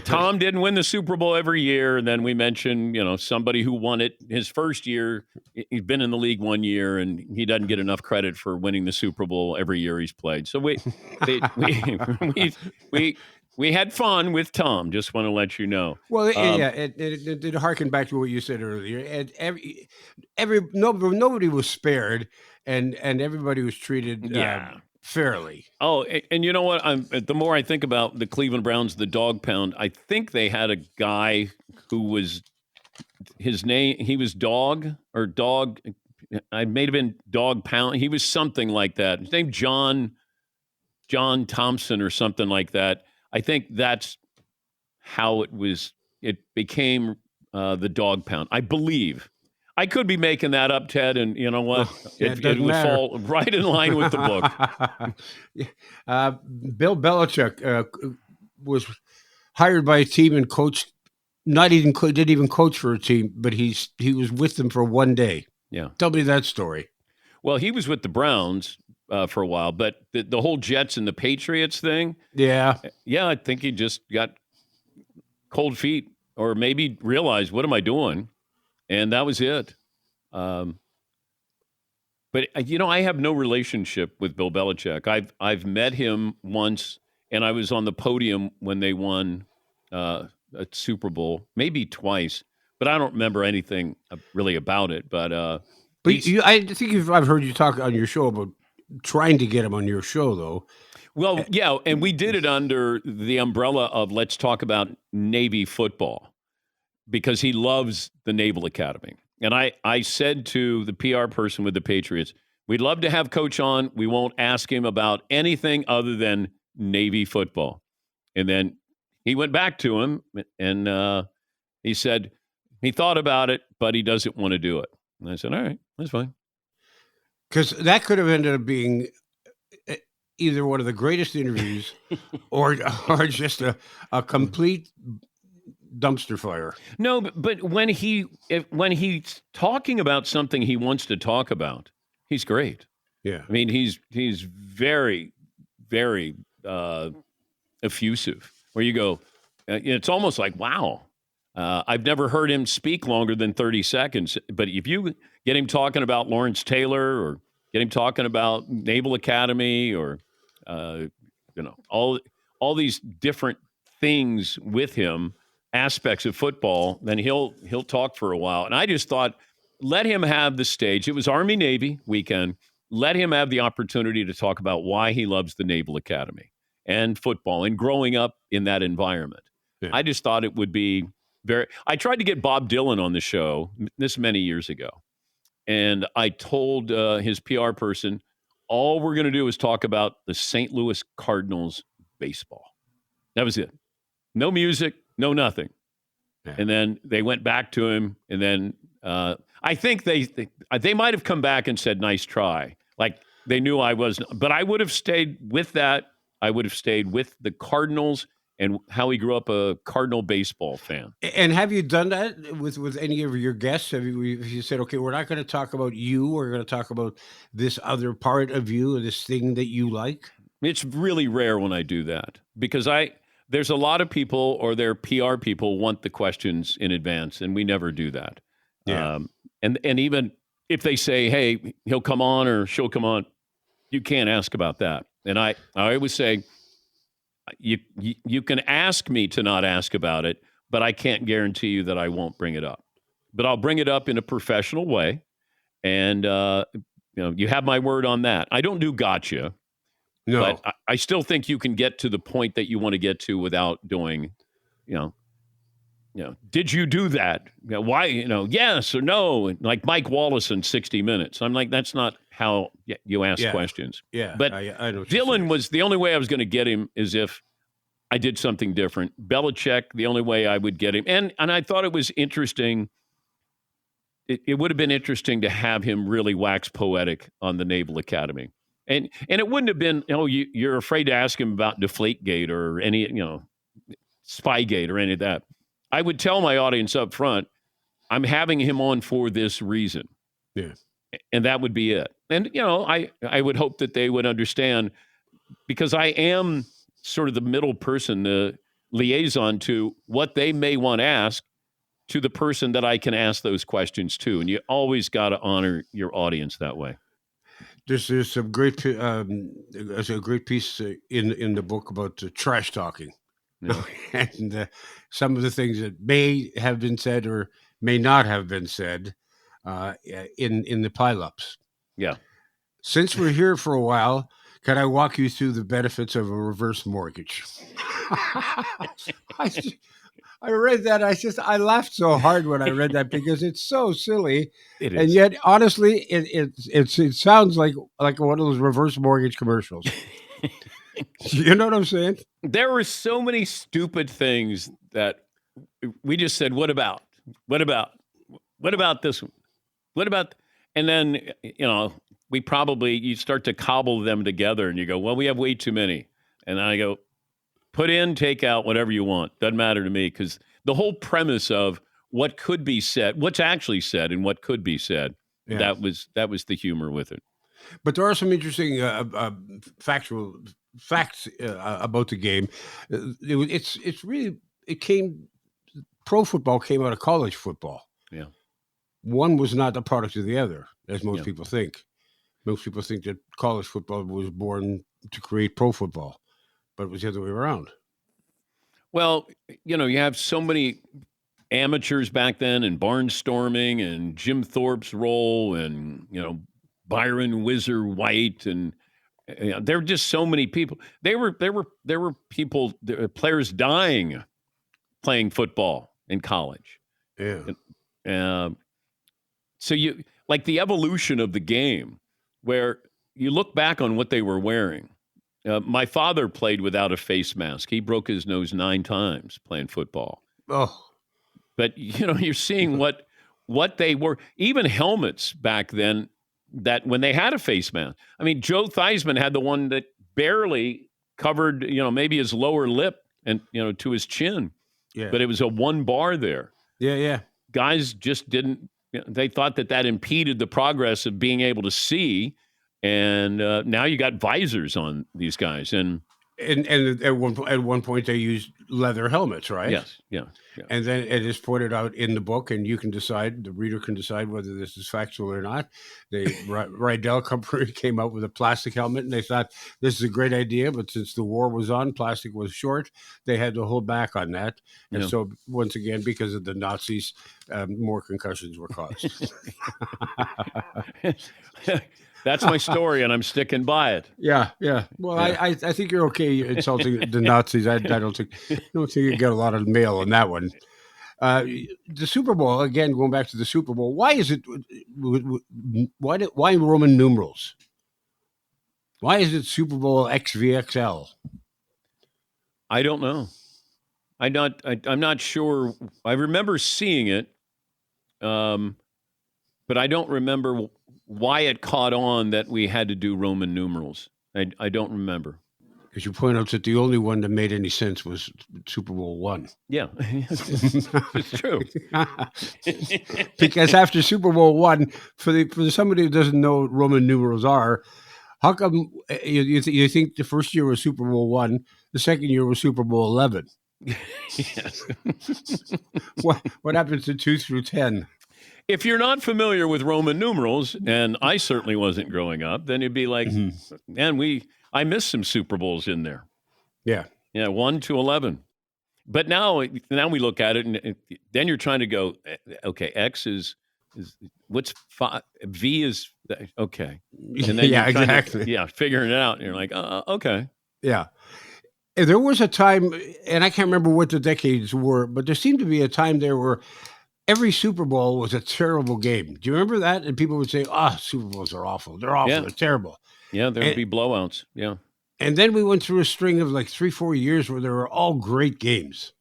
Tom didn't win the Super Bowl every year, and then we mentioned somebody who won it his first year. He's been in the league 1 year, and he doesn't get enough credit for winning the Super Bowl every year he's played. So we had fun with Tom. Just want to let you know. Well, it did harken back to what you said earlier. And nobody was spared, and everybody was treated fairly. Oh, and you know what? The more I think about the Cleveland Browns, the dog pound, I think they had a guy who was his name. He was Dog I may have been Dog Pound. He was something like that. His name John Thompson or something like that. I think that's how it was. It became the Dog Pound, I believe. I could be making that up, Ted, and you know what? It would fall right in line with the book. Bill Belichick was hired by a team and coached. Didn't even coach for a team, but he was with them for one day. Yeah, tell me that story. Well, he was with the Browns for a while, but the whole Jets and the Patriots thing. Yeah, I think he just got cold feet, or maybe realized, what am I doing? And that was it. But I have no relationship with Bill Belichick. I've met him once, and I was on the podium when they won a Super Bowl, maybe twice, but I don't remember anything really about it. But I think I've heard you talk on your show about trying to get him on your show, though. Well, yeah, and we did it under the umbrella of let's talk about Navy football, because he loves the Naval Academy. And I said to the PR person with the Patriots, we'd love to have Coach on. We won't ask him about anything other than Navy football. And then he went back to him, and he said he thought about it, but he doesn't want to do it. And I said, all right, that's fine. Because that could have ended up being either one of the greatest interviews or just a complete dumpster fire. No, but when he's talking about something he wants to talk about, he's great. Yeah. I mean, he's very, very effusive, where you go, it's almost like, wow, I've never heard him speak longer than 30 seconds. But if you get him talking about Lawrence Taylor, or get him talking about Naval Academy, or all these different things with him, aspects of football, then he'll talk for a while. And I just thought, let him have the stage. It was Army-Navy weekend. Let him have the opportunity to talk about why he loves the Naval Academy and football and growing up in that environment. Yeah. I just thought it would be I tried to get Bob Dylan on the show this many years ago. And I told his PR person, all we're going to do is talk about the St. Louis Cardinals baseball. That was it. No music, no nothing. Yeah. And then they went back to him, and then I think they might have come back and said, nice try. Like they knew I wasn't, but I would have stayed with that. I would have stayed with the Cardinals and how he grew up a Cardinal baseball fan. And have you done that with any of your guests? Have you said, okay, we're not going to talk about you. We're going to talk about this other part of you, or this thing that you like? It's really rare when I do that, because there's a lot of people, or their PR people, want the questions in advance, and we never do that. Yeah. And even if they say, hey, he'll come on or she'll come on, you can't ask about that. And I always say, you can ask me to not ask about it, but I can't guarantee you that I won't bring it up. But I'll bring it up in a professional way, and you have my word on that. I don't do gotcha. No. But I still think you can get to the point that you want to get to without doing, did you do that? Why, yes or no, like Mike Wallace in 60 Minutes. I'm like, that's not how you ask questions. Yeah. But I know Dylan was the only way I was going to get him is if I did something different. Belichick, the only way I would get him. And I thought it was interesting. It would have been interesting to have him really wax poetic on the Naval Academy. And it wouldn't have been, you're afraid to ask him about Deflategate or any, Spygate or any of that. I would tell my audience up front, I'm having him on for this reason. Yeah. And that would be it. And, I would hope that they would understand, because I am sort of the middle person, the liaison to what they may want to ask to the person that I can ask those questions to. And you always got to honor your audience that way. There's some great, there's a great piece in the book about trash talking. Yeah. And some of the things that may have been said or may not have been said in the pileups. Yeah. Since we're here for a while, can I walk you through the benefits of a reverse mortgage? I read that. I laughed so hard when I read that because it's so silly. It And is. yet, honestly, it sounds like one of those reverse mortgage commercials. You know what I'm saying? There were so many stupid things that we just said, what about? What about? What about this one? What about? And then, you start to cobble them together and you go, well, we have way too many. And I go, put in, take out, whatever you want. Doesn't matter to me, because the whole premise of what could be said, what's actually said and what could be said, that was the humor with it. But there are some interesting factual facts about the game. Pro football came out of college football. Yeah. One was not a product of the other, as most people think. Most people think that college football was born to create pro football, but it was the other way around. Well, you have so many amateurs back then, and barnstorming, and Jim Thorpe's role, and Byron Whizzer White, and there were just so many people. There were people, players dying playing football in college. Yeah. So you like the evolution of the game, where you look back on what they were wearing. My father played without a face mask. He broke his nose 9 times playing football. Oh, but you're seeing what they were. Even helmets back then, that when they had a face mask. I mean, Joe Theismann had the one that barely covered, maybe his lower lip and to his chin. Yeah. But it was a 1 bar there. Yeah. Guys just didn't. They thought that impeded the progress of being able to see, and now you got visors on these guys, and at one point they used leather helmets, right? Yes, yeah. And then it is pointed out in the book, and the reader can decide whether this is factual or not. Rydell Company came out with a plastic helmet, and they thought this is a great idea, but since the war was on, plastic was short, they had to hold back on that. And so, once again, because of the Nazis, more concussions were caused. That's my story, and I'm sticking by it. Yeah. Well, yeah. I think you're okay insulting the Nazis. I don't think you get a lot of mail on that one. The Super Bowl, again, going back to the Super Bowl. Why is it? Why Roman numerals? Why is it Super Bowl XVXL? I don't know. I'm not sure. I remember seeing it, but I don't remember why it caught on that we had to do Roman numerals. I don't remember. Because you point out that the only one that made any sense was Super Bowl I. Yeah, it's true. Because after Super Bowl I, for somebody who doesn't know what Roman numerals are, how come you think the first year was Super Bowl I, the second year was Super Bowl 11? Yes. What happens to 2 through 10? If you're not familiar with Roman numerals, and I certainly wasn't growing up, then you'd be like, man, I missed some Super Bowls in there. Yeah. 1 to 11. But now we look at it, and then you're trying to go, okay, X is what's 5, V is okay. And then exactly. Figuring it out, and you're like, okay. Yeah. There was a time, and I can't remember what the decades were, but there seemed to be a time there where every Super Bowl was a terrible game. Do you remember that? And people would say, Super Bowls are awful. They're awful. Yeah. They're terrible. Yeah, there would be blowouts. Yeah. And then we went through a string of like 3-4 years where there were all great games.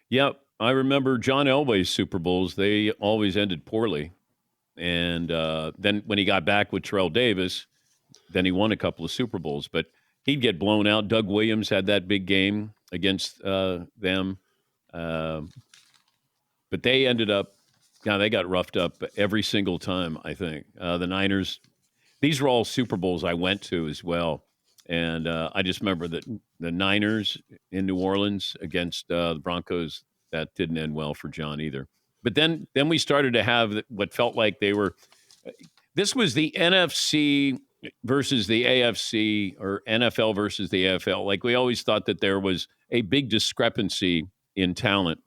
Yeah, I remember John Elway's Super Bowls. They always ended poorly. And then when he got back with Terrell Davis, then he won a couple of Super Bowls. But he'd get blown out. Doug Williams had that big game against them. But they ended up, they got roughed up every single time, I think. The Niners, these were all Super Bowls I went to as well. And I just remember that the Niners in New Orleans against the Broncos, that didn't end well for John either. But then we started to have what felt like this was the NFC versus the AFC, or NFL versus the AFL. Like, we always thought that there was a big discrepancy in talent.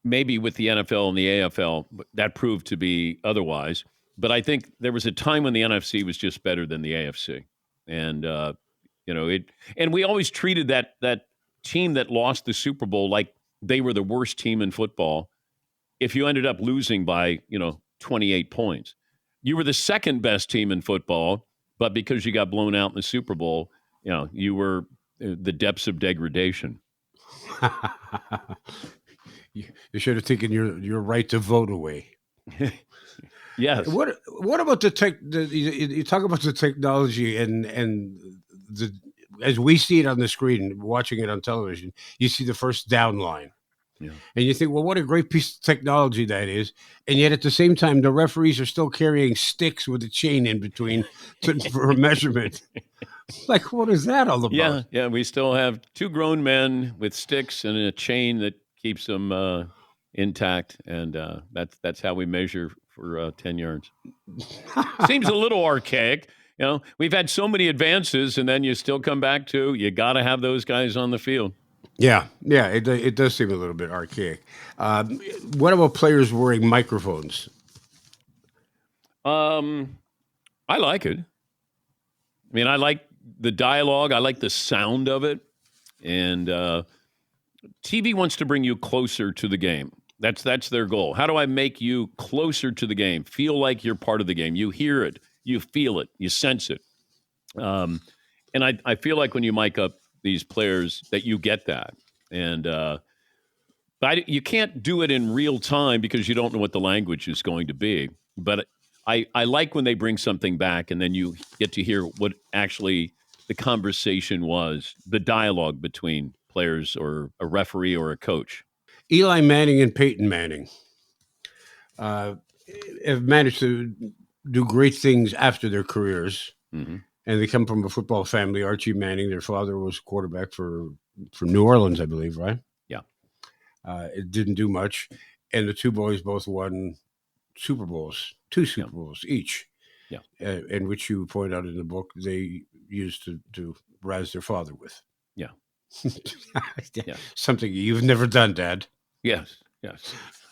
Maybe with the NFL and the AFL, that proved to be otherwise. But I think there was a time when the NFC was just better than the AFC, and and we always treated that team that lost the Super Bowl like they were the worst team in football if you ended up losing by, 28 points. You were the second best team in football, but because you got blown out in the Super Bowl, you were the depths of degradation. You should have taken your right to vote away. Yes. What about the tech? You talk about the technology and the as we see it on the screen, watching it on television, you see the first down line. Yeah. And you think, well, what a great piece of technology that is. And yet at the same time, the referees are still carrying sticks with a chain in between for a measurement. Like, what is that all about? Yeah. We still have two grown men with sticks and a chain that keeps them intact. And that's how we measure for 10 yards. Seems a little archaic. We've had so many advances, and then you still come back to you got to have those guys on the field. Yeah, it does seem a little bit archaic. What about players wearing microphones? I like it. I mean, I like the dialogue. I like the sound of it. And TV wants to bring you closer to the game. That's their goal. How do I make you closer to the game? Feel like you're part of the game. You hear it. You feel it. You sense it. And I feel like when you mic up these players that you get that. And but you can't do it in real time because you don't know what the language is going to be. But I like when they bring something back and then you get to hear what actually the conversation was, the dialogue between players or a referee or a coach. Eli Manning and Peyton Manning have managed to do great things after their careers. Mm-hmm. And they come from a football family. Archie Manning, their father, was quarterback for New Orleans, I believe, right? Yeah. It didn't do much. And the two boys both won Super Bowls, two Super Bowls each. Yeah. And which you point out in the book, they used to razz their father with. Yeah. Yeah. Something you've never done, Dad. Yes.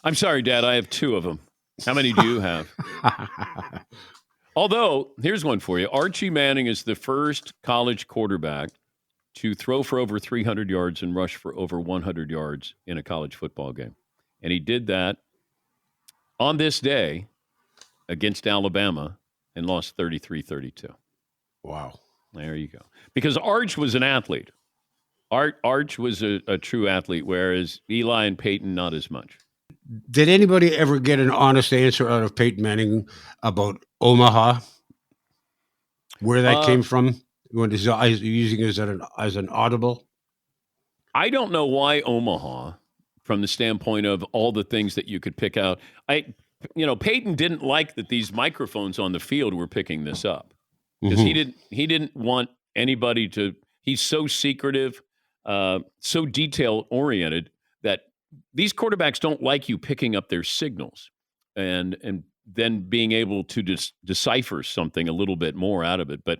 I'm sorry, Dad. I have two of them. How many do you have? Although, here's one for you. Archie Manning is the first college quarterback to throw for over 300 yards and rush for over 100 yards in a college football game. And he did that on this day against Alabama and lost 33-32. Wow. There you go. Because Arch was an athlete. Arch was a true athlete, whereas Eli and Peyton, not as much. Did anybody ever get an honest answer out of Peyton Manning about Omaha? Where that came from? When he's using it as an audible? I don't know why Omaha, from the standpoint of all the things that you could pick out. Peyton didn't like that these microphones on the field were picking this up because he didn't want anybody to. He's so secretive, so detail oriented that these quarterbacks don't like you picking up their signals and then being able to decipher something a little bit more out of it. But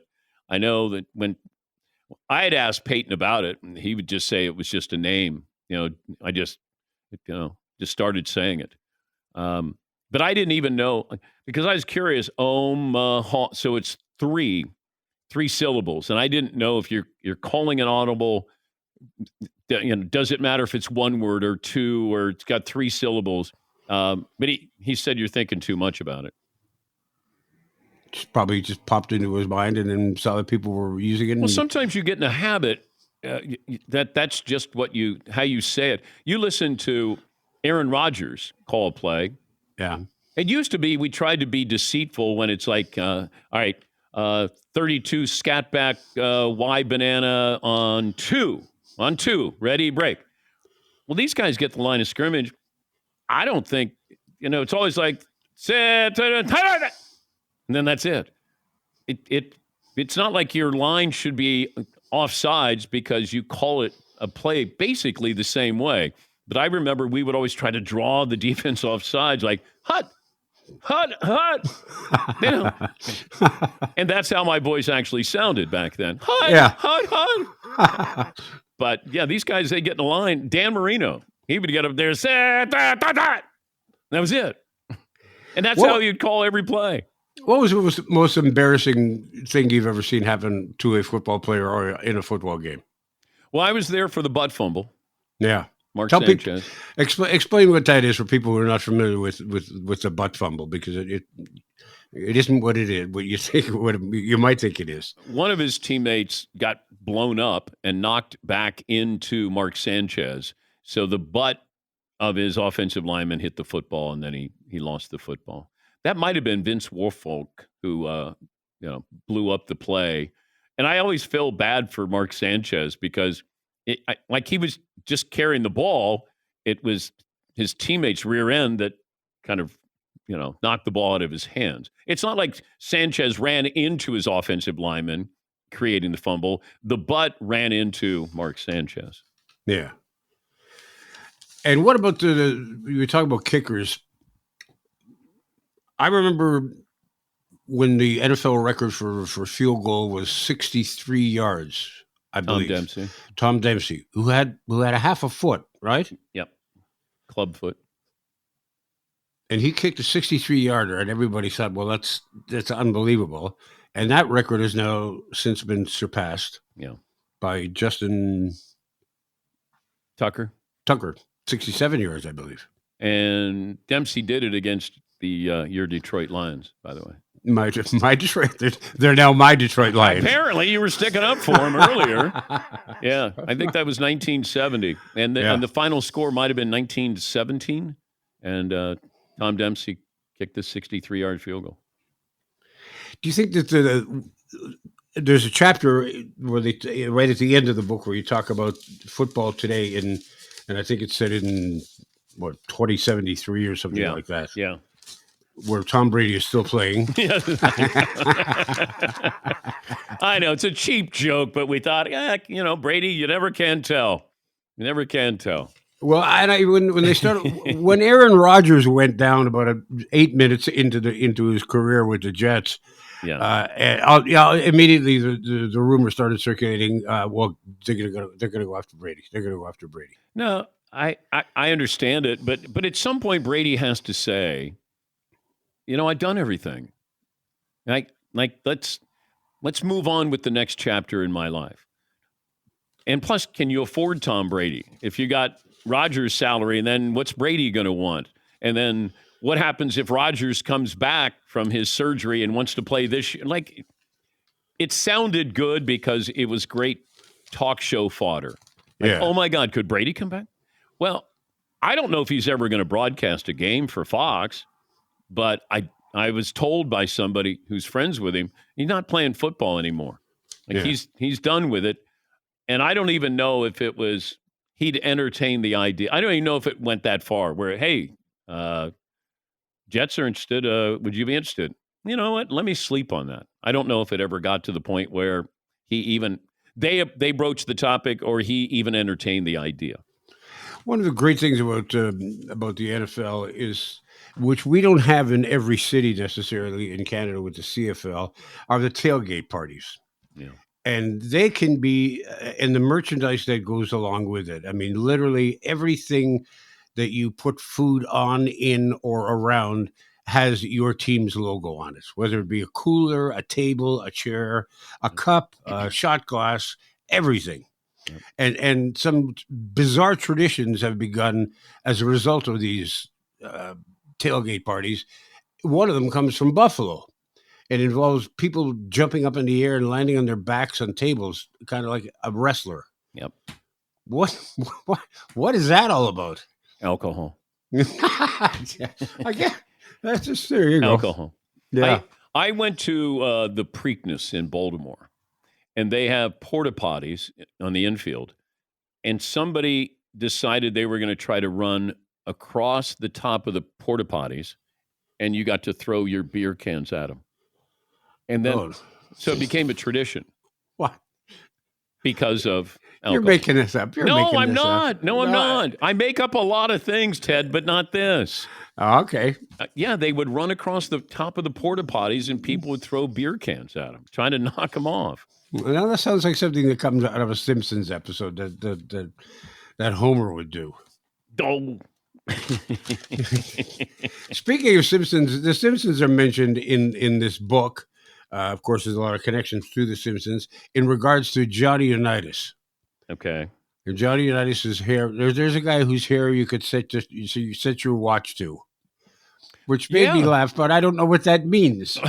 I know that when I had asked Peyton about it, and he would just say it was just a name. I just started saying it. But I didn't even know because I was curious. Omaha, so it's three syllables, and I didn't know if you're calling an audible. Does it matter if it's one word or two or it's got three syllables? But he said you're thinking too much about it. Probably just popped into his mind and then saw that people were using it. Well, sometimes you get in a habit that's just how you say it. You listen to Aaron Rodgers call a play. Yeah. It used to be we tried to be deceitful when it's like, all right, 32 scat back Y banana on two, ready, break. Well, these guys get the line of scrimmage. I don't think, it's always like, and then that's it. It's not like your line should be offsides because you call it a play basically the same way. But I remember we would always try to draw the defense offsides like, hut. And that's how my voice actually sounded back then. Hut. But, yeah, these guys, they get in the line. Dan Marino, he would get up there and say, that was it. And that's how you'd call every play. What was the most embarrassing thing you've ever seen happen to a football player or in a football game? Well, I was there for the butt fumble. Yeah. Mark Tell Sanchez. Explain what that is for people who are not familiar with the butt fumble, because it isn't what it is. What you think, what you might think it is. One of his teammates got blown up and knocked back into Mark Sanchez. So the butt of his offensive lineman hit the football, and then he lost the football. That might have been Vince Woolfolk who blew up the play. And I always feel bad for Mark Sanchez because he was just carrying the ball. It was his teammate's rear end that kind of, knocked the ball out of his hands. It's not like Sanchez ran into his offensive lineman, creating the fumble. The butt ran into Mark Sanchez. Yeah. And what about you were talking about kickers? I remember when the NFL record for field goal was 63 yards, I believe. Tom Dempsey, who had a half a foot, right? Yep. Club foot. And he kicked a 63-yarder, and everybody thought, well, that's unbelievable. And that record has now since been surpassed by Justin Tucker, 67 yards, I believe. And Dempsey did it against your Detroit Lions, by the way. My Detroit, they're now my Detroit Lions. Apparently, you were sticking up for them earlier. Yeah, I think that was 1970, and the final score might have been 1917, and Tom Dempsey kicked the 63-yard field goal. Do you think that there's a chapter where they right at the end of the book where you talk about football today, and I think it's said in 2073 or something like that. Yeah. Where Tom Brady is still playing. I know, it's a cheap joke, but we thought, Brady, you never can tell. You never can tell. Well, when they started, when Aaron Rodgers went down about 8 minutes into his career with the Jets, immediately the rumor started circulating. Well, they're gonna go after Brady. They're gonna go after Brady. No, I understand it, but at some point Brady has to say, I've done everything. Let's move on with the next chapter in my life. And plus, can you afford Tom Brady? If you got Rodgers' salary, and then what's Brady going to want? And then what happens if Rodgers comes back from his surgery and wants to play this year? It sounded good because it was great talk show fodder. Oh my God, could Brady come back? Well, I don't know if he's ever going to broadcast a game for Fox. But I was told by somebody who's friends with him, he's not playing football anymore. He's done with it. And I don't even know if it was he'd entertain the idea. I don't even know if it went that far where, hey, Jets are interested. Would you be interested? You know what? Let me sleep on that. I don't know if it ever got to the point where he even they broached the topic or he even entertained the idea. One of the great things about the NFL is, which we don't have in every city necessarily in Canada with the CFL, are the tailgate parties. Yeah. And they can be, and the merchandise that goes along with it. I mean, literally everything that you put food on, in, or around has your team's logo on it, whether it be a cooler, a table, a chair, a cup, a shot glass, everything. Yep. And some bizarre traditions have begun as a result of these tailgate parties. One of them comes from Buffalo. It involves people jumping up in the air and landing on their backs on tables, kind of like a wrestler. Yep. What is that all about? Alcohol. That's just, there you go. Alcohol. Yeah. I went to the Preakness in Baltimore, and they have porta potties on the infield, and somebody decided they were going to try to run across the top of the porta potties, and you got to throw your beer cans at them. And then, so it became a tradition. What? Because of alcohol. You're making this up. No, I'm not. No, I'm not. I make up a lot of things, Ted, but not this. Oh, okay. Yeah, they would run across the top of the porta potties, and people would throw beer cans at them, trying to knock them off. Well, that sounds like something that comes out of a Simpsons episode that Homer would do. Oh. Speaking of Simpsons, the Simpsons are mentioned in this book. Of course, there's a lot of connections to the Simpsons in regards to Johnny Unitas. Okay. And Johnny Unitas's hair. There's a guy whose hair you could set you set your watch to, which made me laugh, but I don't know what that means.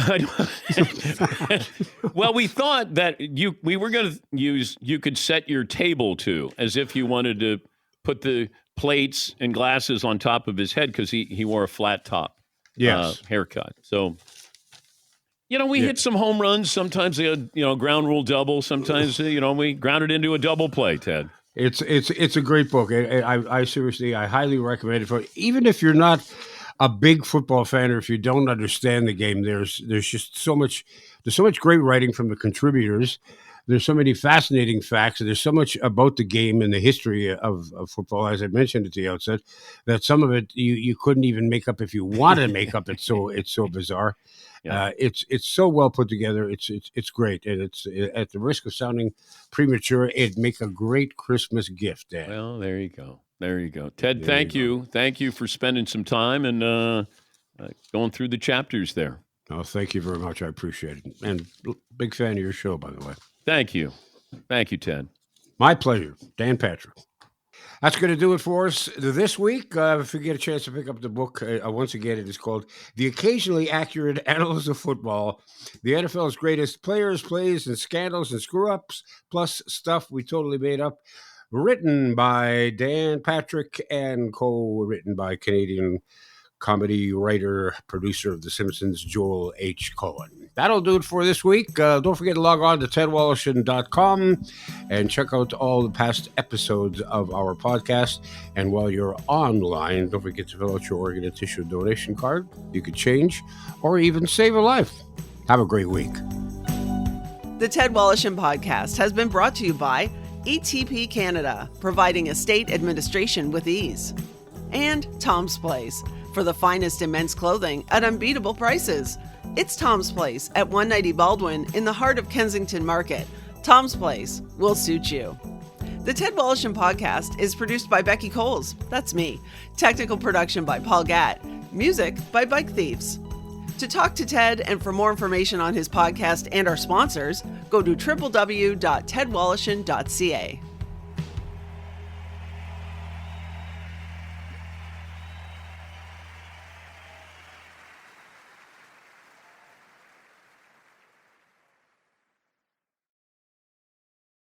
Well, we thought that we were going to use you could set your table to, as if you wanted to put the plates and glasses on top of his head because he wore a flat top haircut. So, we hit some home runs. Sometimes ground rule double. Sometimes we grounded into a double play, Ted. It's a great book. I seriously, I highly recommend it. Even if you're not a big football fan, or if you don't understand the game, there's just so much. There's so much great writing from the contributors. There's so many fascinating facts. There's so much about the game and the history of football, as I mentioned at the outset, that some of it you couldn't even make up if you wanted to make up. It's so bizarre. Yeah. It's so well put together. It's great, and it's at the risk of sounding premature, it'd make a great Christmas gift, Dan. Well, there you go. Ted, thank you. Thank you for spending some time and going through the chapters there. Oh, thank you very much. I appreciate it. And big fan of your show, by the way. Thank you. Thank you, Ted. My pleasure. Dan Patrick. That's going to do it for us this week. If you get a chance to pick up the book, once again, it is called The Occasionally Accurate Annals of Football, the NFL's greatest players, plays, and scandals and screw-ups, plus stuff we totally made up. Written by Dan Patrick and co-written by Canadian comedy writer, producer of The Simpsons, Joel H. Cohen. That'll do it for this week. Don't forget to log on to tedwallishin.com and check out all the past episodes of our podcast. And while you're online, don't forget to fill out your organ and tissue donation card. You could change or even save a life. Have a great week. The Ted Wallishin Podcast has been brought to you by ETP Canada, providing estate administration with ease. And Tom's Place, for the finest in men's clothing at unbeatable prices. It's Tom's Place at 190 Baldwin in the heart of Kensington Market. Tom's Place will suit you. The Ted Wallishin Podcast is produced by Becky Coles. That's me. Technical production by Paul Gatt. Music by Bike Thieves. To talk to Ted and for more information on his podcast and our sponsors, go to www.tedwallishin.ca.